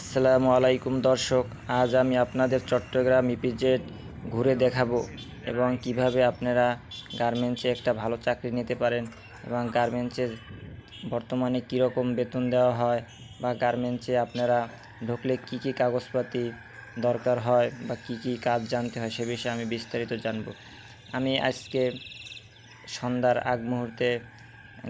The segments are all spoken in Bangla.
আসসালামু আলাইকুম দর্শক, আজ আমি আপনাদের চট্টগ্রাম ইপিজেড ঘুরে দেখাবো এবং কিভাবে আপনারা গার্মেন্টসে একটা ভালো চাকরি নিতে পারেন এবং গার্মেন্টসের বর্তমানে কীরকম বেতন দেওয়া হয় বা গার্মেন্টসে আপনারা ঢুকলে কী কী কাগজপাতি দরকার হয় বা কী কী কাজ জানতে হয় সে বিষয়ে আমি বিস্তারিত জানব। আমি আজকে সন্ধ্যার আগ মুহূর্তে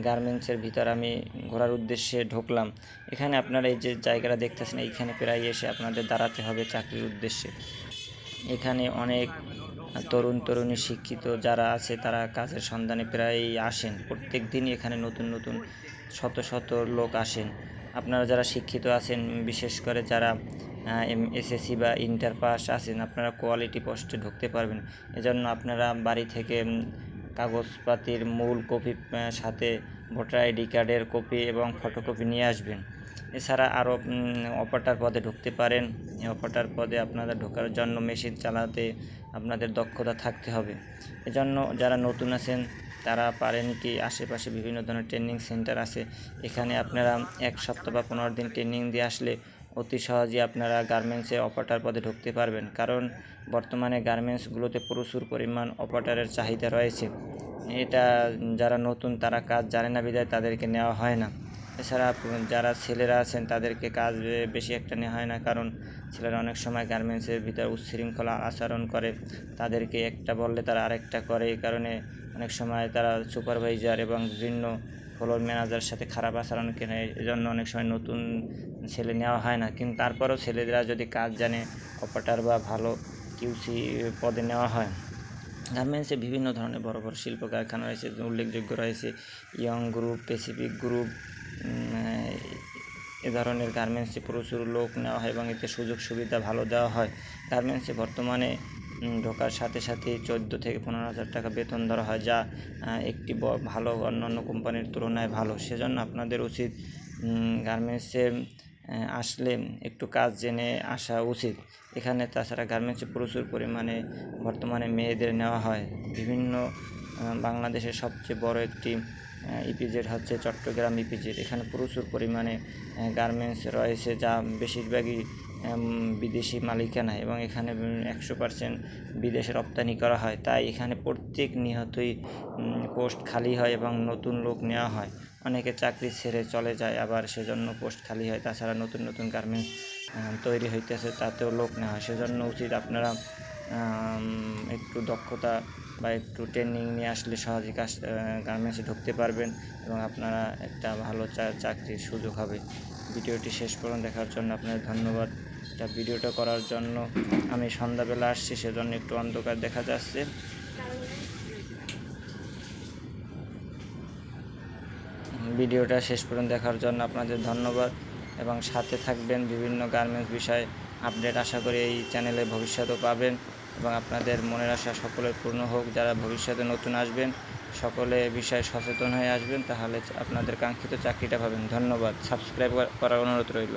গার্মেন্টসের ভিতর আমি ঘোরার উদ্দেশ্যে ঢুকলাম। এখানে আপনারা এই যে জায়গাটা দেখতেছেন, এইখানে প্রায় এসে আপনাদের দাঁড়াতে হবে চাকরির উদ্দেশ্যে। এখানে অনেক তরুণী শিক্ষিত যারা আছে তারা কাজের সন্ধানে প্রায় আসেন। প্রত্যেক দিনই এখানে নতুন নতুন শত লোক আসেন। আপনারা যারা শিক্ষিত আছেন, বিশেষ করে যারা এসএসসি বা ইন্টার পাস আছেন, আপনারা কোয়ালিটি পোস্টে ঢুকতে পারবেন। এজন্য আপনারা বাড়ি থেকে কাগজপাতির মূল কপি সাথে ভোটার আইডি কার্ডের কপি এবং ফটোকপি নিয়ে আসবেন। এছাড়া আরও অপারেটর পদে ঢুকতে পারেন। এই অপারেটর পদে আপনাদের ঢোকার জন্য মেশিন চালাতে আপনাদের দক্ষতা থাকতে হবে। এজন্য যারা নতুন আছেন তারা পারেন কি, আশেপাশে বিভিন্ন ধরনের ট্রেনিং সেন্টার আছে, এখানে আপনারা 1 সপ্তাহ বা 15 দিন ট্রেনিং দিয়ে আসলে অতি সহজেই আপনারা গার্মেন্টসে অপারেটর পদে ঢুকতে পারবেন। কারণ বর্তমানে গার্মেন্টসগুলোতে প্রচুর পরিমাণ অপারেটরের চাহিদা রয়েছে। এটা যারা নতুন তারা কাজ জানে না বিধায় তাদেরকে নেওয়া হয় না। এছাড়া যারা ছেলেরা আছেন তাদেরকে কাজ বেশি একটা নেওয়া হয় না, কারণ ছেলেরা অনেক সময় গার্মেন্টসের ভিতর উচ্ছৃঙ্খলা আচরণ করে, তাদেরকে একটা বললে তারা আরেকটা করে। এই কারণে অনেক সময় তারা সুপারভাইজার এবং বিভিন্ন ফ্লোর ম্যানেজারের সাথে খারাপ আচরণ করে। এজন্য অনেক সময় নতুন ছেলে নেওয়া হয় না, কিন্তু তারপরেও ছেলেরা যদি কাজ জানে অপারেটর বা ভালো কিউসি পদে নেওয়া হয়। গার্মেন্টসে বিভিন্ন ধরনের বড় শিল্প কারখানা রয়েছে, উল্লেখযোগ্য রয়েছে ইয়ং গ্রুপ, প্যাসিফিক গ্রুপ। এ ধরনের গার্মেন্টসে প্রচুর লোক নেওয়া হয় এবং এতে সুযোগ সুবিধা ভালো দেওয়া হয়। গার্মেন্টসে বর্তমানে ঢোকার সাথে 14 থেকে 15,000 টাকা বেতন ধরা হয়, যা একটি ভালো অন্যান্য কোম্পানির তুলনায় ভালো। সেজন্য আপনাদের উচিত গার্মেন্টসে আসলে একটু কাজ জেনে আসা উচিত। এখানে তাছাড়া গার্মেন্টসে প্রচুর পরিমাণে বর্তমানে মেয়েদের নেওয়া হয়। বিভিন্ন বাংলাদেশের সবচেয়ে বড় একটি ইপিজেড হচ্ছে চট্টগ্রাম ইপিজেড। এখানে প্রচুর পরিমাণে গার্মেন্টস রয়েছে, যা বেশিরভাগই বিদেশি মালিকানা এবং এখানে 100% বিদেশে রপ্তানি করা হয়। তাই এখানে প্রত্যেক নিয়তই পোস্ট খালি হয় এবং নতুন লোক নেওয়া হয়। অনেকে চাকরি ছেড়ে চলে যায়, আবার সেজন্য পোস্ট খালি হয়। তাছাড়া নতুন গার্মেন্টস তৈরি হইতেছে, তাতেও লোক নেওয়া হয়। সেজন্য উচিত আপনারা একটু দক্ষতা বা একটু ট্রেনিং নিয়ে আসলে সহজেই গার্মেন্টসে ঢুকতে পারবেন এবং আপনারা একটা ভালো চাকরির সুযোগ হবে। ভিডিওটি শেষ পর্যন্ত দেখার জন্য আপনাদের ধন্যবাদ। এটা ভিডিওটা করার জন্য আমি সন্ধ্যাবেলা আসছি, সেজন্য একটু অন্ধকার দেখা যাচ্ছে। ভিডিওটা শেষ পর্যন্ত দেখার জন্য আপনাদের ধন্যবাদ এবং সাথে থাকবেন। বিভিন্ন গার্মেন্টস বিষয়ে আপডেট আশা করি এই চ্যানেলে ভবিষ্যতেও পাবেন এবং আপনাদের মনের আশা সকলের পূর্ণ হোক। যারা ভবিষ্যতে নতুন আসবেন সকলে বিষয়ে সচেতন হয়ে আসবেন, তাহলে আপনাদের কাঙ্ক্ষিত চাকরিটা পাবেন। ধন্যবাদ। সাবস্ক্রাইব করার অনুরোধ রইল।